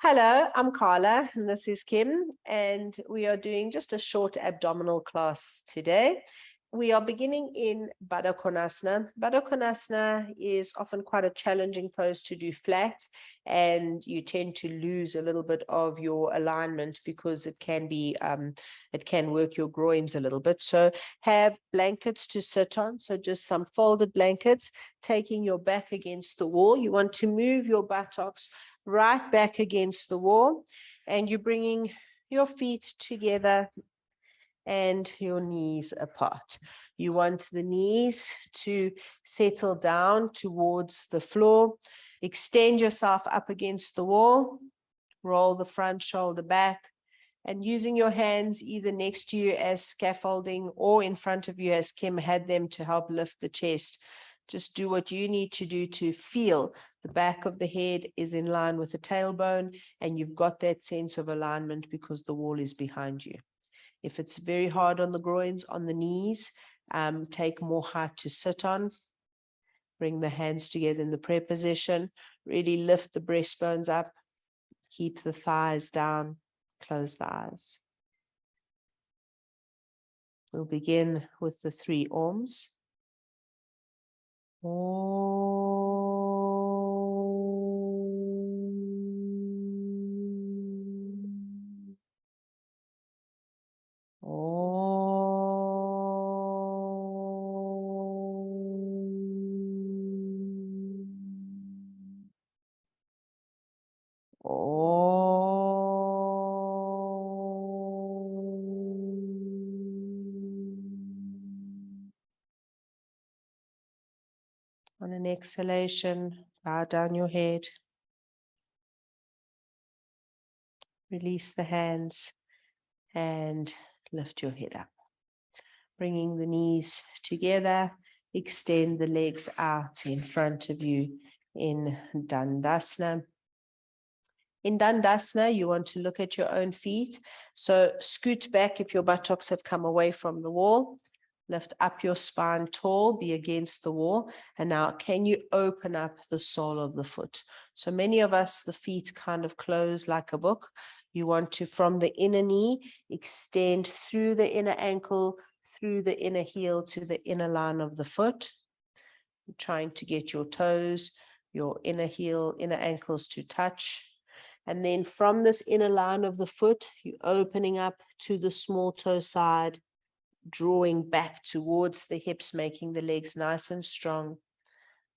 Hello, I'm Carla and this is Kim, and we are doing just a short abdominal class today. We are beginning in Baddha Konasana. Baddha Konasana is often quite a challenging pose to do flat, and you tend to lose a little bit of your alignment because it can work your groins a little bit. So have blankets to sit on. So just some folded blankets, taking your back against the wall. You want to move your buttocks right back against the wall, and you're bringing your feet together and your knees apart. You want the knees to settle down towards the floor. Extend yourself up against the wall. Roll the front shoulder back, and using your hands either next to you as scaffolding or in front of you as Kim had them to help lift the chest. Just do what you need to do to feel the back of the head is in line with the tailbone, and you've got that sense of alignment because the wall is behind you. If it's very hard on the groins, on the knees, take more height to sit on. Bring the hands together in the prayer position. Really lift the breastbones up. Keep the thighs down. Close the eyes. We'll begin with the 3 Oms. On an exhalation, bow down your head. Release the hands and lift your head up. Bringing the knees together, extend the legs out in front of you in Dandasana. In Dandasana, you want to look at your own feet. So scoot back if your buttocks have come away from the wall. Lift up your spine tall, be against the wall. And now, can you open up the sole of the foot? So many of us, the feet kind of close like a book. You want to, from the inner knee, extend through the inner ankle, through the inner heel to the inner line of the foot. You're trying to get your toes, your inner heel, inner ankles to touch. And then from this inner line of the foot, you're opening up to the small toe side, drawing back towards the hips, making the legs nice and strong,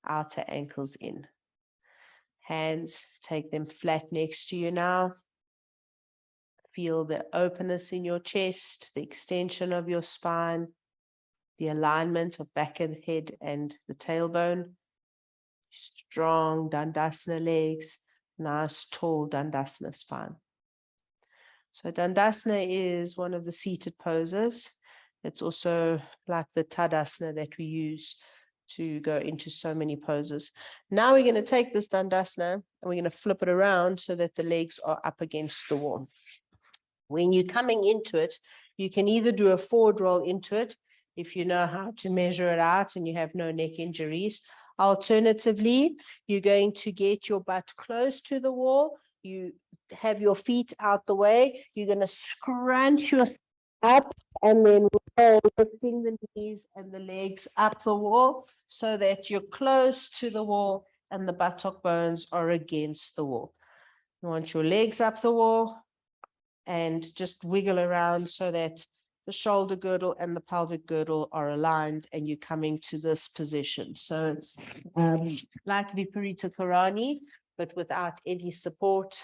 outer ankles in. Hands, take them flat next to you now. Feel the openness in your chest, the extension of your spine, the alignment of back and head and the tailbone. Strong Dandasana legs, nice tall Dandasana spine. So Dandasana is one of the seated poses. It's also like the Tadasana that we use to go into so many poses. Now we're going to take this Dandasana and we're going to flip it around so that the legs are up against the wall. When you're coming into it, you can either do a forward roll into it if you know how to measure it out and you have no neck injuries. Alternatively, you're going to get your butt close to the wall. You have your feet out the way. You're going to scrunch yourself up and then roll, lifting the knees and the legs up the wall so that you're close to the wall and the buttock bones are against the wall. You want your legs up the wall and just wiggle around so that the shoulder girdle and the pelvic girdle are aligned and you're coming to this position. So it's like Viparita Karani, but without any support.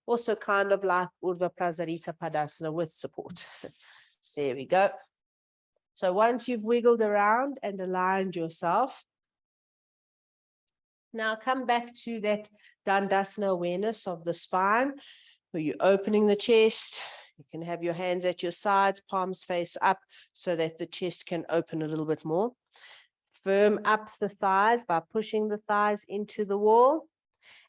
Also kind of like Urdhva Prasarita Padasana with support. There we go. So once you've wiggled around and aligned yourself, now come back to that Dandasana awareness of the spine, where you're opening the chest. You can have your hands at your sides, palms face up, so that the chest can open a little bit more. Firm up the thighs by pushing the thighs into the wall.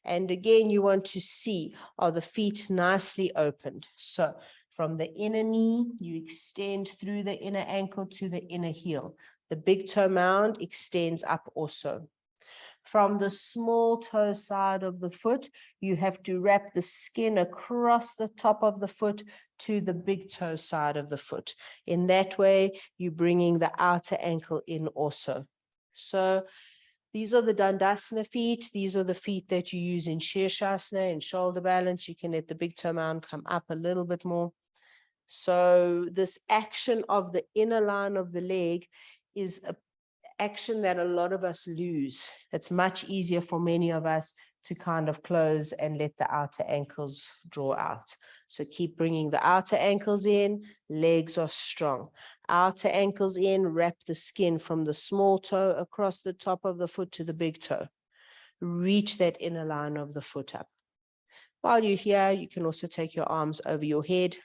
And again, you want to see, are the feet nicely opened? So from the inner knee, you extend through the inner ankle to the inner heel. The big toe mound extends up also. From the small toe side of the foot, you have to wrap the skin across the top of the foot to the big toe side of the foot. In that way, you're bringing the outer ankle in also. So these are the Dandasana feet. These are the feet that you use in Sirsasana, in shoulder balance. You can let the big toe mound come up a little bit more. So this action of the inner line of the leg is an action that a lot of us lose. It's much easier for many of us to kind of close and let the outer ankles draw out. So keep bringing the outer ankles in, legs are strong. Outer ankles in, wrap the skin from the small toe across the top of the foot to the big toe. Reach that inner line of the foot up. While you're here, you can also take your arms over your head.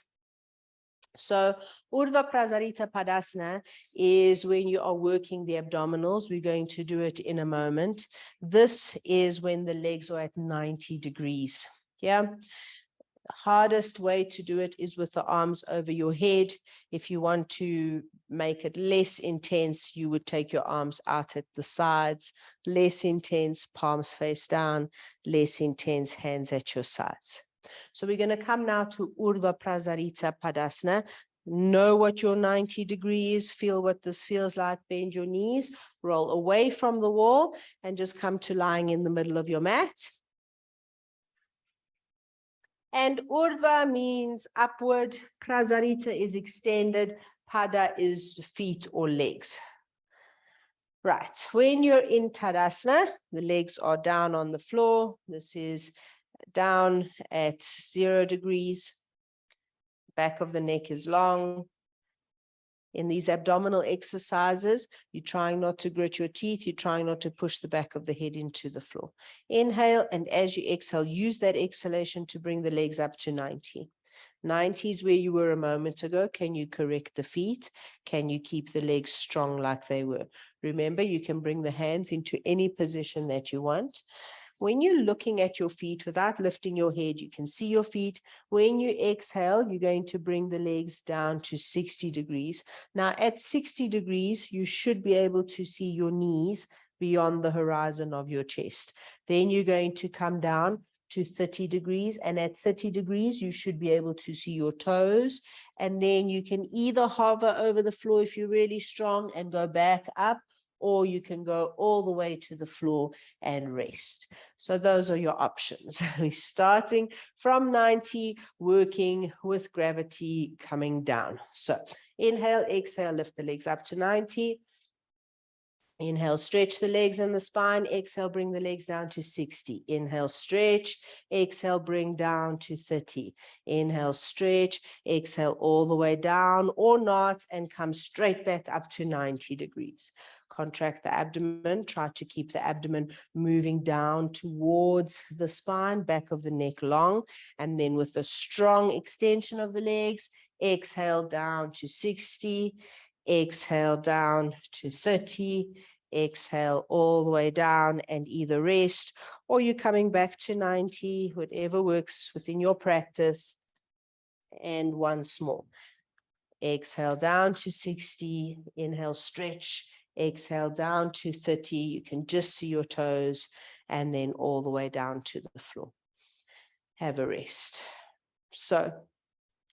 So Urdhva Prasarita Padasana is when you are working the abdominals. We're going to do it in a moment. This is when the legs are at 90 degrees. Yeah. The hardest way to do it is with the arms over your head. If you want to make it less intense, you would take your arms out at the sides. Less intense, palms face down. Less intense, hands at your sides. So we're going to come now to Urdhva Prasarita Padasana. Know what your 90 degrees, feel what this feels like, bend your knees, roll away from the wall, and just come to lying in the middle of your mat. And Urdhva means upward, Prasarita is extended, Pada is feet or legs. Right, when you're in Tadasana, the legs are down on the floor. This is down at 0 degrees. Back of the neck is long. In these abdominal exercises, you're trying not to grit your teeth. You're trying not to push the back of the head into the floor. Inhale, and as you exhale, use that exhalation to bring the legs up to 90. 90 is where you were a moment ago. Can you correct the feet? Can you keep the legs strong like they were? Remember, you can bring the hands into any position that you want. When you're looking at your feet without lifting your head, you can see your feet. When you exhale, you're going to bring the legs down to 60 degrees. Now, at 60 degrees, you should be able to see your knees beyond the horizon of your chest. Then you're going to come down to 30 degrees, and at 30 degrees, you should be able to see your toes. And then you can either hover over the floor if you're really strong and go back up, or you can go all the way to the floor and rest. So those are your options. We're starting from 90, working with gravity coming down. So inhale, exhale, lift the legs up to 90. Inhale, stretch the legs and the spine. Exhale, bring the legs down to 60. Inhale, stretch. Exhale, bring down to 30. Inhale, stretch. Exhale all the way down or not, and come straight back up to 90 degrees. Contract the abdomen. Try to keep the abdomen moving down towards the spine, back of the neck long. And then with a strong extension of the legs, exhale down to 60. Exhale down to 30, exhale all the way down, and either rest or you're coming back to 90, whatever works within your practice. And once more, exhale down to 60, inhale, stretch, exhale down to 30. You can just see your toes, and then all the way down to the floor. Have a rest. So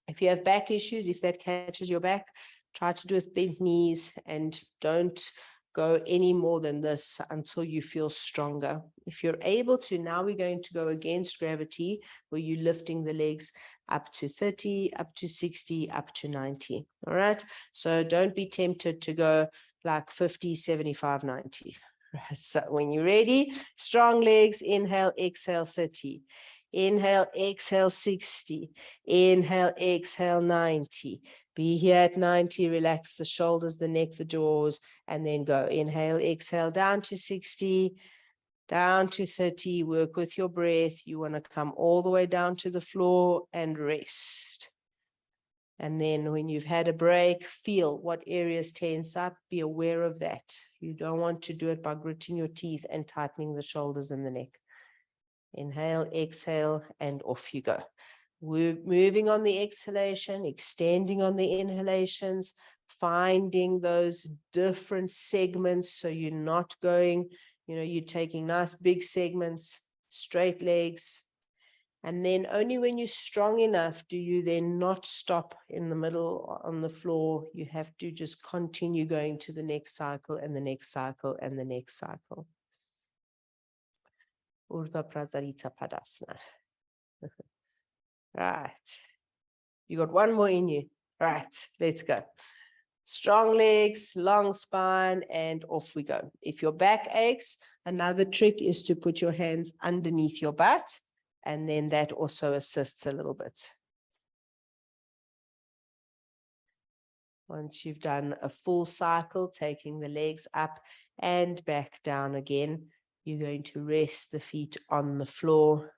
if you have back issues, if that catches your back, try to do it with bent knees, and don't go any more than this until you feel stronger. If you're able to, now we're going to go against gravity, where you're lifting the legs up to 30, up to 60, up to 90. All right. So don't be tempted to go like 50, 75, 90. So when you're ready, strong legs, inhale, exhale, 30. Inhale, exhale, 60. Inhale, exhale, 90. Be here at 90, relax the shoulders, the neck, the jaws, and then go. Inhale, exhale, down to 60, down to 30. Work with your breath. You want to come all the way down to the floor and rest. And then when you've had a break, feel what areas tense up. Be aware of that. You don't want to do it by gritting your teeth and tightening the shoulders and the neck. Inhale, exhale, and off you go. We're moving on the exhalation, extending on the inhalations, finding those different segments so you're not going You know, you're taking nice big segments, straight legs. And then only when you're strong enough do you then not stop in the middle on the floor. You have to just continue going to the next cycle and the next cycle and the next cycle. Urdhva Prasarita Padasana. Right. You got one more in you. Right, let's go. Strong legs, long spine, and off we go. If your back aches, another trick is to put your hands underneath your butt, and then that also assists a little bit. Once you've done a full cycle, taking the legs up and back down again, you're going to rest the feet on the floor.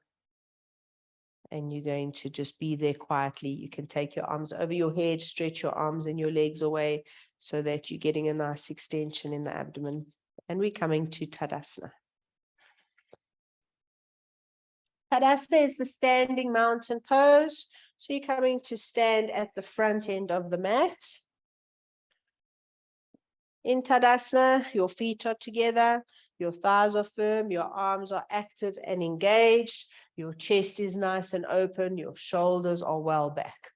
And you're going to just be there quietly. You can take your arms over your head, stretch your arms and your legs away so that you're getting a nice extension in the abdomen. And we're coming to Tadasana. Tadasana is the standing mountain pose. So you're coming to stand at the front end of the mat. In Tadasana, your feet are together, your thighs are firm, your arms are active and engaged, your chest is nice and open, your shoulders are well back.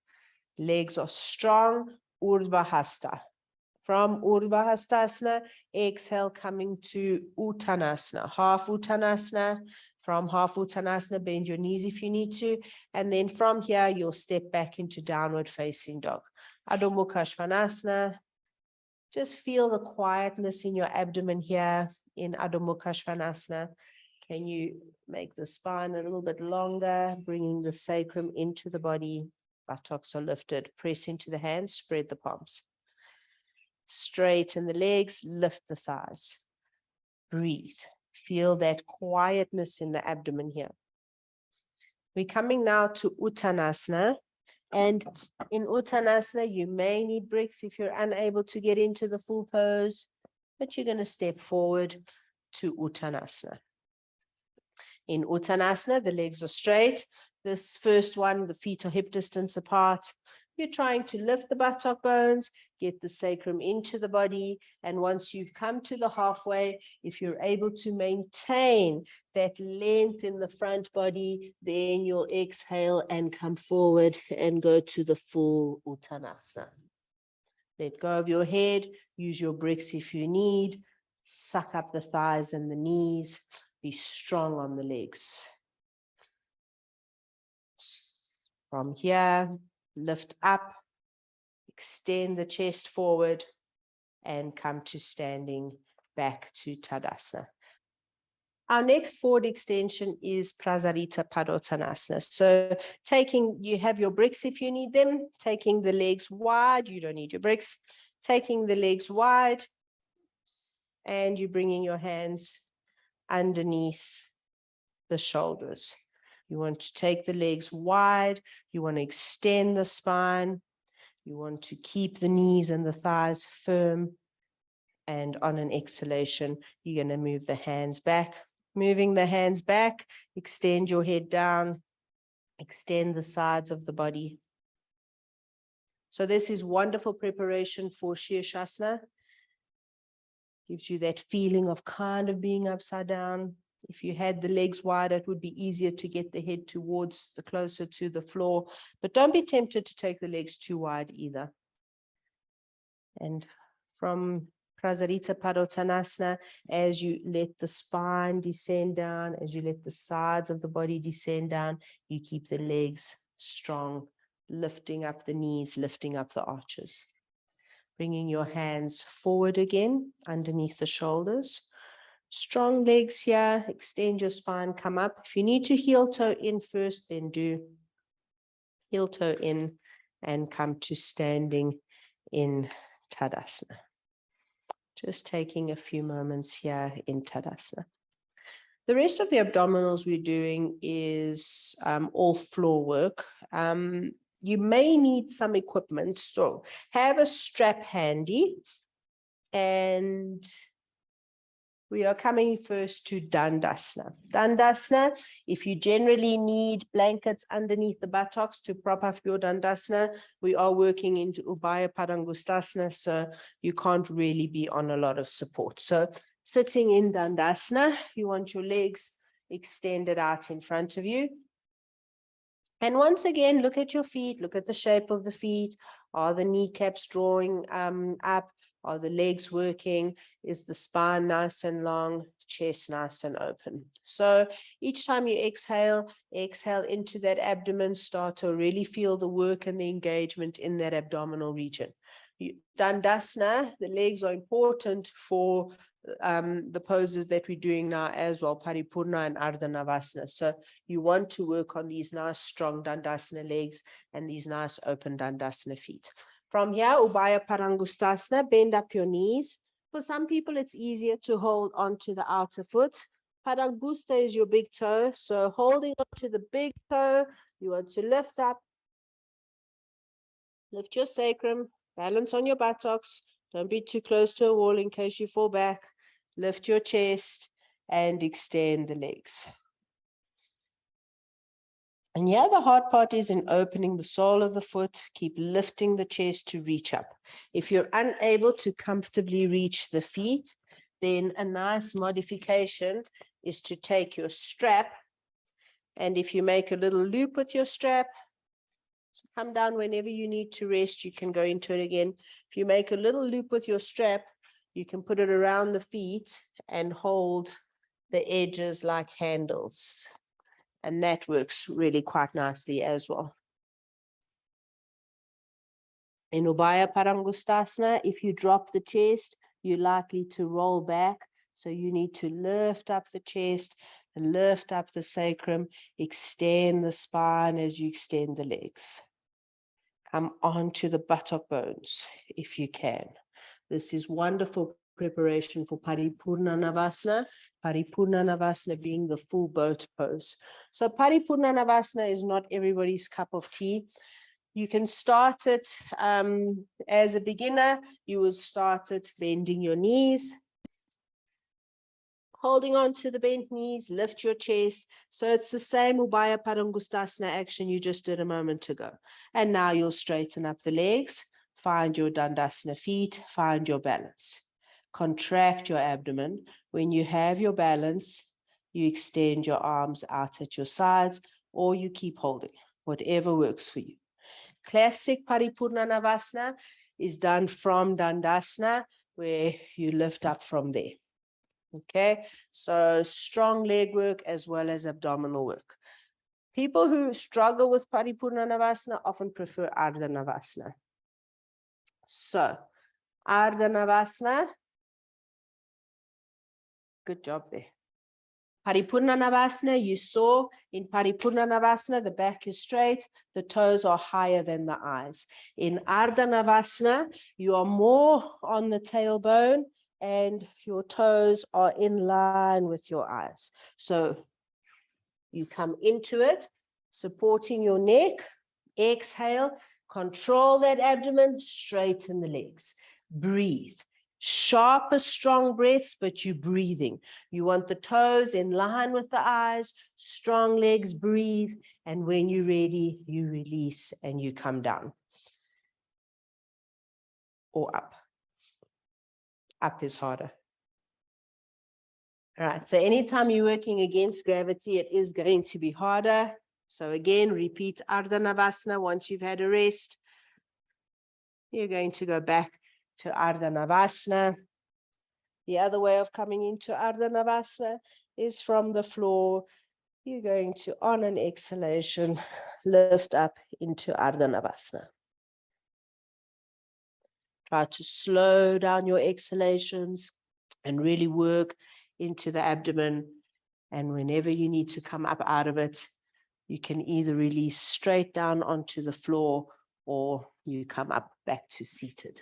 Legs are strong, Urdhva Hasta. From Urdhva Hastasana, exhale coming to Uttanasana, half Uttanasana. From half Uttanasana, bend your knees if you need to. And then from here, you'll step back into downward facing dog. Adho Mukha Svanasana. Just feel the quietness in your abdomen here in Adho Mukha Svanasana. Can you make the spine a little bit longer, bringing the sacrum into the body? Buttocks are lifted. Press into the hands, spread the palms. Straighten the legs, lift the thighs. Breathe. Feel that quietness in the abdomen here. We're coming now to Uttanasana. And in Uttanasana, you may need bricks if you're unable to get into the full pose, but you're going to step forward to Uttanasana. In Uttanasana, the legs are straight. This first one, the feet are hip distance apart. You're trying to lift the buttock bones, get the sacrum into the body. And once you've come to the halfway, if you're able to maintain that length in the front body, then you'll exhale and come forward and go to the full Uttanasana. Let go of your head. Use your bricks if you need. Suck up the thighs and the knees. Be strong on the legs. From here, lift up, extend the chest forward, and come to standing back to Tadasana. Our next forward extension is Prasarita Padotanasana. So you have your bricks if you need them, taking the legs wide, you don't need your bricks, taking the legs wide, and you're bringing your hands underneath the shoulders. You want to take the legs wide. You want to extend the spine. You want to keep the knees and the thighs firm. And on an exhalation, you're going to move the hands back. Moving the hands back, extend your head down, extend the sides of the body. So this is wonderful preparation for Sirsasana. Gives you that feeling of kind of being upside down. If you had the legs wide, it would be easier to get the head towards closer to the floor, but don't be tempted to take the legs too wide either. And from Prasarita Padotanasana, as you let the spine descend down, as you let the sides of the body descend down, you keep the legs strong, lifting up the knees, lifting up the arches. Bringing your hands forward again, underneath the shoulders. Strong legs here, extend your spine, come up. If you need to heel toe in first, then do heel toe in and come to standing in Tadasana. Just taking a few moments here in Tadasana. The rest of the abdominals we're doing is all floor work. You may need some equipment, so have a strap handy. And we are coming first to Dandasana. Dandasana, if you generally need blankets underneath the buttocks to prop up your Dandasana, we are working into Ubhaya Padangusthasana, so you can't really be on a lot of support. So Sitting in Dandasana, you want your legs extended out in front of you. And once again, look at your feet, look at the shape of the feet. Are the kneecaps drawing up? Are the legs working? Is the spine nice and long? Chest nice and open? So each time you exhale into that abdomen, start to really feel the work and the engagement in that abdominal region. Dandasana, the legs are important for the poses that we're doing now as well, Paripurna and Ardha Navasana. So you want to work on these nice strong Dandasana legs and these nice open Dandasana feet. From here, Ubhaya Padangusthasana, bend up your knees. For some people, it's easier to hold onto the outer foot. Padangusthasana is your big toe. So holding onto the big toe, you want to lift up, lift your sacrum, balance on your buttocks. Don't be too close to a wall in case you fall back. Lift your chest and extend the legs. And yeah, the hard part is in opening the sole of the foot. Keep lifting the chest to reach up. If you're unable to comfortably reach the feet, then a nice modification is to take your strap. And if you make a little loop with your strap, come down whenever you need to rest, you can go into it again. If you make a little loop with your strap, you can put it around the feet and hold the edges like handles. And that works really quite nicely as well. In Ubhaya Padangusthasana, if you drop the chest, you're likely to roll back. So you need to lift up the chest, lift up the sacrum, extend the spine as you extend the legs. Come onto the buttock bones if you can. This is wonderful preparation for Paripurna Navasana. Paripurna Navasana being the full boat pose. So Paripurna Navasana is not everybody's cup of tea. You can start it as a beginner. You will start it bending your knees, holding on to the bent knees, lift your chest. So it's the same Ubhaya Padangusthasana action you just did a moment ago. And now you'll straighten up the legs, find your Dandasana feet, find your balance. Contract your abdomen. When you have your balance, you extend your arms out at your sides, or you keep holding, whatever works for you. Classic Paripurna Navasana is done from Dandasana, where you lift up from there. Okay, so strong leg work as well as abdominal work. People who struggle with Paripurna Navasana often prefer Ardha Navasana. So, Ardha Navasana, good job there. Paripurna Navasana, you saw in Paripurna Navasana, the back is straight, the toes are higher than the eyes. In Ardha Navasana, you are more on the tailbone and your toes are in line with your eyes. So you come into it, supporting your neck, exhale, control that abdomen, straighten the legs, breathe. Sharper, strong breaths, but you're breathing. You want the toes in line with the eyes, strong legs, breathe. And when you're ready, you release and you come down or up. Up is harder. All right, so anytime you're working against gravity, it is going to be harder. So again, repeat Ardha Navasana. Once you've had a rest, you're going to go back to Ardha Navasana. The other way of coming into Ardha Navasana is from the floor. You're going to, on an exhalation, lift up into Ardha Navasana. Try to slow down your exhalations and really work into the abdomen. And whenever you need to come up out of it, you can either release straight down onto the floor or you come up back to seated.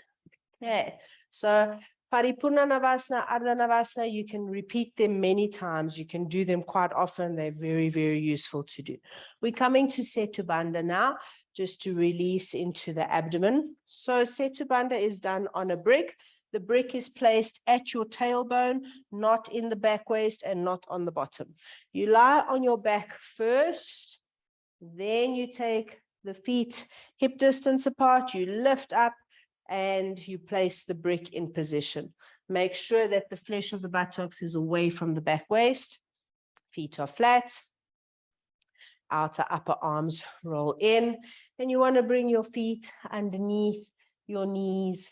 Okay, so Paripurna Navasana, Ardha Navasana, you can repeat them many times. You can do them quite often. They're very, very useful to do. We're coming to Setu Bandha now, just to release into the abdomen. So Setu Bandha is done on a brick. The brick is placed at your tailbone, not in the back waist and not on the bottom. You lie on your back first, then you take the feet hip distance apart, you lift up, and you place the brick in position. Make sure that the flesh of the buttocks is away from the back waist. Feet are flat. Outer upper arms roll in. And you want to bring your feet underneath your knees.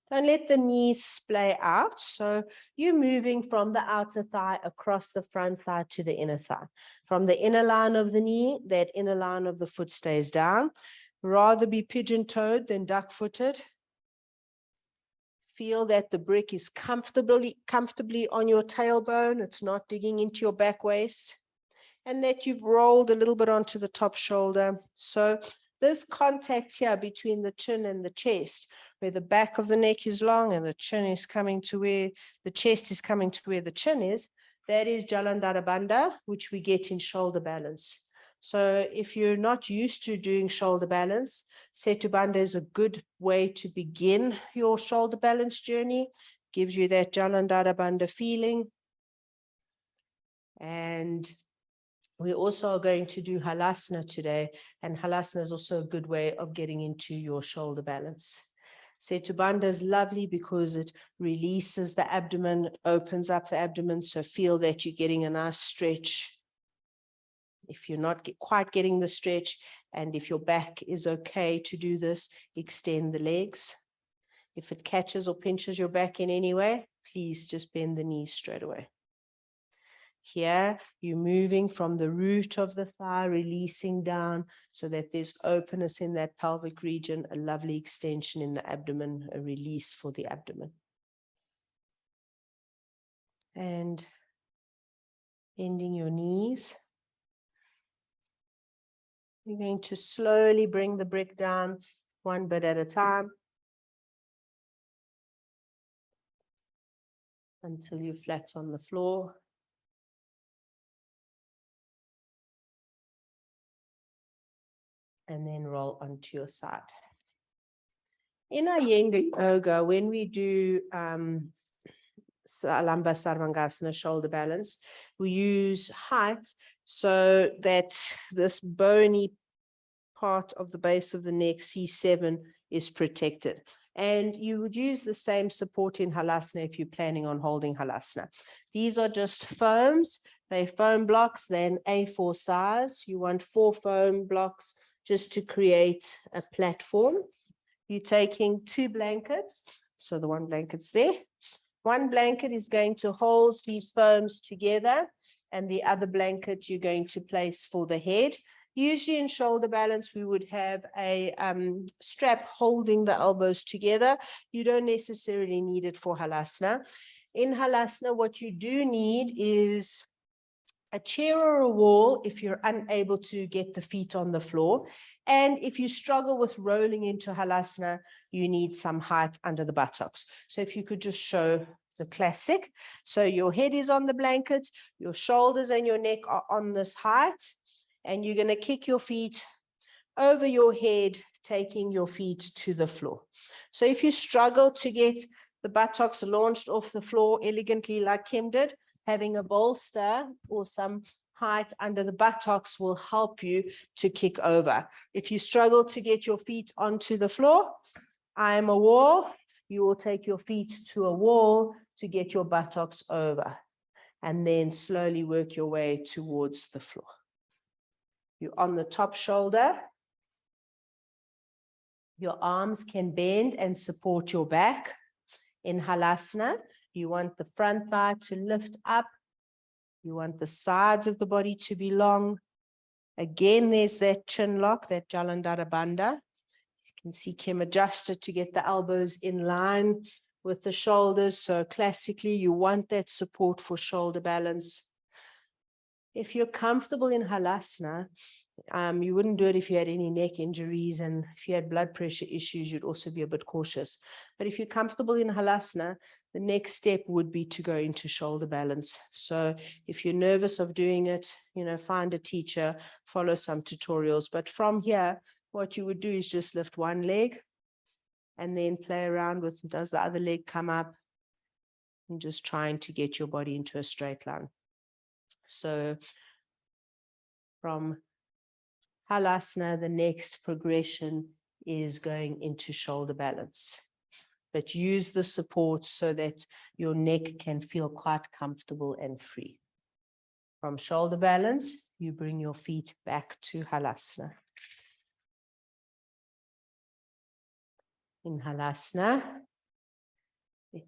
Don't let the knees splay out. So you're moving from the outer thigh across the front thigh to the inner thigh. From the inner line of the knee, that inner line of the foot stays down. Rather be pigeon-toed than duck-footed. Feel that the brick is comfortably on your tailbone. It's not digging into your back waist. And that you've rolled a little bit onto the top shoulder. So this contact here between the chin and the chest, where the back of the neck is long and the chin is coming to where the chest is coming to where the chin is, that is Jalandhara Bandha, which we get in shoulder balance. So if you're not used to doing shoulder balance, Setu Bandha is a good way to begin your shoulder balance journey. Gives you that Jalandhara Bandha feeling. And we also are going to do Halasana today, and Halasana is also a good way of getting into your shoulder balance. Setu Bandha is lovely because it releases the abdomen, opens up the abdomen, so feel that you're getting a nice stretch. If you're not quite getting the stretch, and if your back is okay to do this, extend the legs. If it catches or pinches your back in any way, please just bend the knees straight away. Here, you're moving from the root of the thigh, releasing down so that there's openness in that pelvic region, a lovely extension in the abdomen, a release for the abdomen. And bending your knees. You're going to slowly bring the brick down one bit at a time until you're flat on the floor. And then roll onto your side. In Iyengar yoga, when we do Salamba Sarvangasana, shoulder balance, we use height so that this bony part of the base of the neck, C7, is protected. And you would use the same support in Halasana if you're planning on holding Halasana. These are just foams. They're foam blocks. They're an A4 size. You want 4 foam blocks just to create a platform. You're taking 2 blankets. So the one blanket's there. One blanket is going to hold these foams together, and the other blanket you're going to place for the head. Usually in shoulder balance, we would have a strap holding the elbows together. You don't necessarily need it for Halasana. In Halasana, what you do need is a chair or a wall if you're unable to get the feet on the floor. And if you struggle with rolling into Halasana, you need some height under the buttocks. So if you could just show the classic. So your head is on the blanket, your shoulders and your neck are on this height, and you're going to kick your feet over your head, taking your feet to the floor. So if you struggle to get the buttocks launched off the floor elegantly like Kim did, having a bolster or some height under the buttocks will help you to kick over. If you struggle to get your feet onto the floor, I am a wall. You will take your feet to a wall to get your buttocks over, and then slowly work your way towards the floor. You're on the top shoulder. Your arms can bend and support your back. In Halasana, you want the front thigh to lift up. You want the sides of the body to be long. Again, there's that chin lock, that Jalandhara Bandha. You can see Kim adjusted to get the elbows in line with the shoulders. So classically, you want that support for shoulder balance. If you're comfortable in Halasana, you wouldn't do it if you had any neck injuries, and if you had blood pressure issues, you'd also be a bit cautious. But if you're comfortable in Halasana, the next step would be to go into shoulder balance. So if you're nervous of doing it, find a teacher, follow some tutorials. But from here, what you would do is just lift one leg and then play around with, does the other leg come up? And just trying to get your body into a straight line. So from Halasana, the next progression is going into shoulder balance. but use the support so that your neck can feel quite comfortable and free. From shoulder balance, you bring your feet back to Halasana. In Halasana,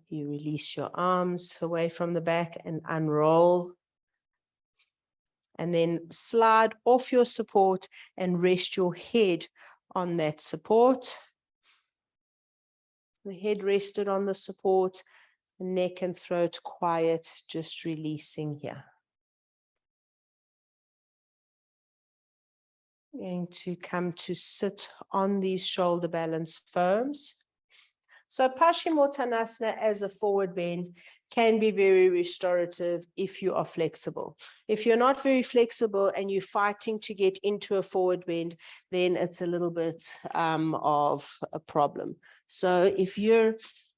you release your arms away from the back and unroll. And then slide off your support and rest your head on that support. The head rested on the support, the neck and throat quiet, just releasing here. Going to come to sit on these shoulder balance foams. So Paschimottanasana as a forward bend can be very restorative if you are flexible. If you're not very flexible and you're fighting to get into a forward bend, then it's a little bit of a problem. So if you're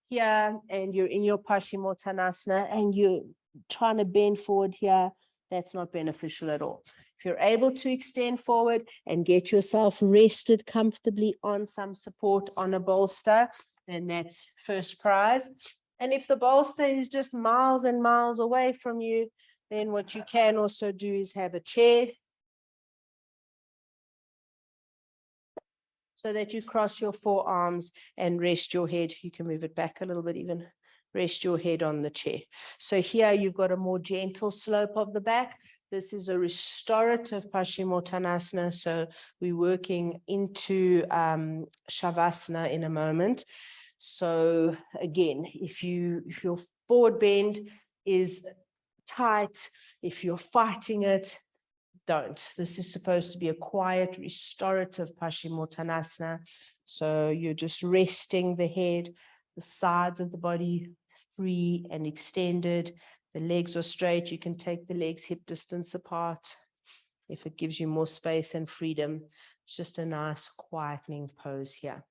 here and you're in your Paschimottanasana and you're trying to bend forward here, that's not beneficial at all. If you're able to extend forward and get yourself rested comfortably on some support on a bolster, then that's first prize. And if the bolster is just miles and miles away from you, then what you can also do is have a chair so that you cross your forearms and rest your head. You can move it back a little bit even. Rest your head on the chair. So here you've got a more gentle slope of the back. This is a restorative Paschimottanasana. So we're working into Shavasana in a moment. So again, if your forward bend is tight, if you're fighting it, don't. This is supposed to be a quiet, restorative Paschimottanasana. So you're just resting the head, the sides of the body free and extended. The legs are straight. You can take the legs hip distance apart if it gives you more space and freedom. It's just a nice quietening pose here.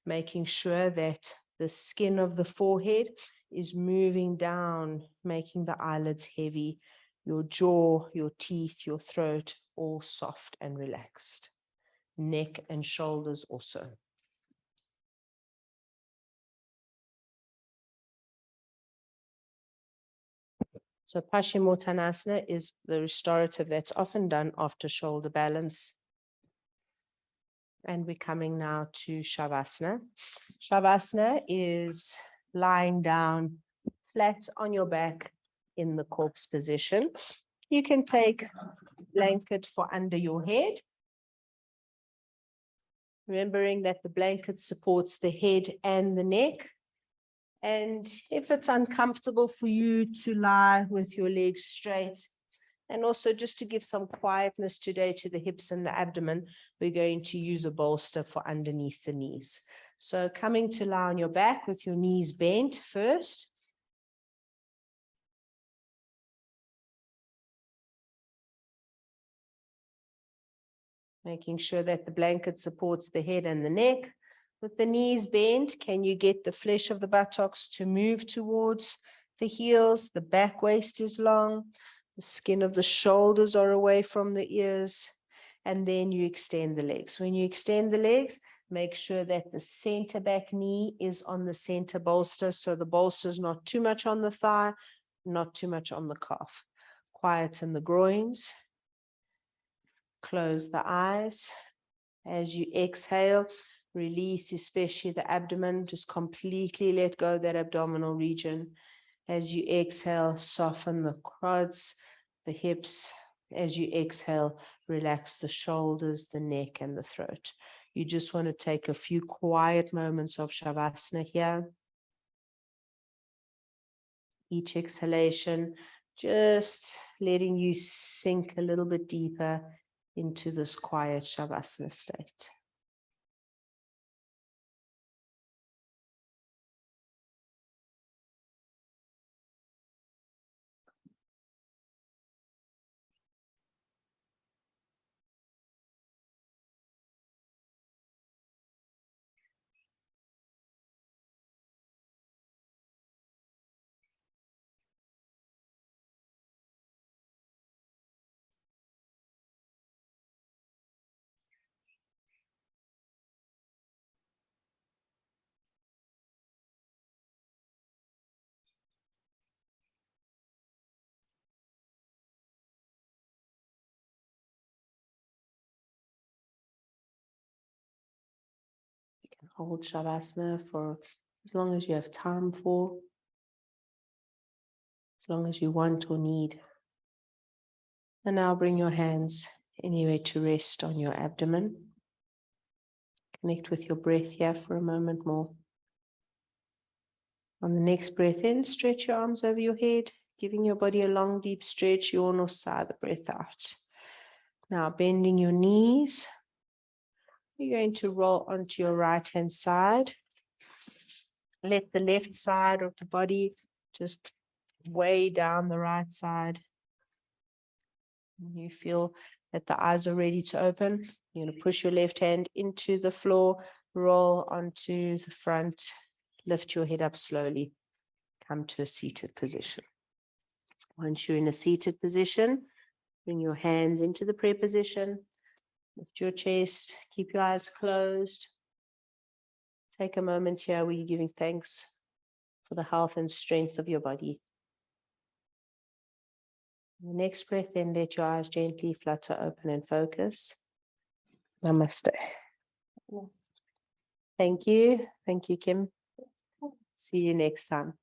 Making sure that the skin of the forehead is moving down, making the eyelids heavy, your jaw, your teeth, your throat, all soft and relaxed. Neck and shoulders also. So Paschimottanasana is the restorative that's often done after shoulder balance. And we're coming now to Shavasana. Shavasana is lying down flat on your back in the corpse position. You can take a blanket for under your head, remembering that the blanket supports the head and the neck. And if it's uncomfortable for you to lie with your legs straight, and also just to give some quietness today to the hips and the abdomen, we're going to use a bolster for underneath the knees. So coming to lie on your back with your knees bent first. Making sure that the blanket supports the head and the neck. With the knees bent, can you get the flesh of the buttocks to move towards the heels? The back waist is long. The skin of the shoulders are away from the ears. And then you extend the legs. When you extend the legs, make sure that the center back knee is on the center bolster. So the bolster is not too much on the thigh, not too much on the calf. Quieten the groins. Close the eyes. As you exhale, release especially the abdomen. Just completely let go of that abdominal region. As you exhale, soften the quads, the hips. As you exhale, relax the shoulders, the neck, and the throat. You just want to take a few quiet moments of Shavasana here. Each exhalation, just letting you sink a little bit deeper into this quiet Shavasana state. Hold Shavasana for as long as you have time for, as long as you want or need. And now bring your hands anywhere to rest on your abdomen. Connect with your breath here for a moment more. On the next breath in, stretch your arms over your head, giving your body a long, deep stretch. Yawn or sigh the breath out. Now bending your knees. You're going to roll onto your right-hand side. Let the left side of the body just weigh down the right side. When you feel that the eyes are ready to open, you're going to push your left hand into the floor, roll onto the front, lift your head up slowly, come to a seated position. Once you're in a seated position, bring your hands into the prayer position, lift your chest, keep your eyes closed. Take a moment here where you're giving thanks for the health and strength of your body. The next breath, then let your eyes gently flutter open and focus. Namaste. Thank you. Thank you, Kim. See you next time.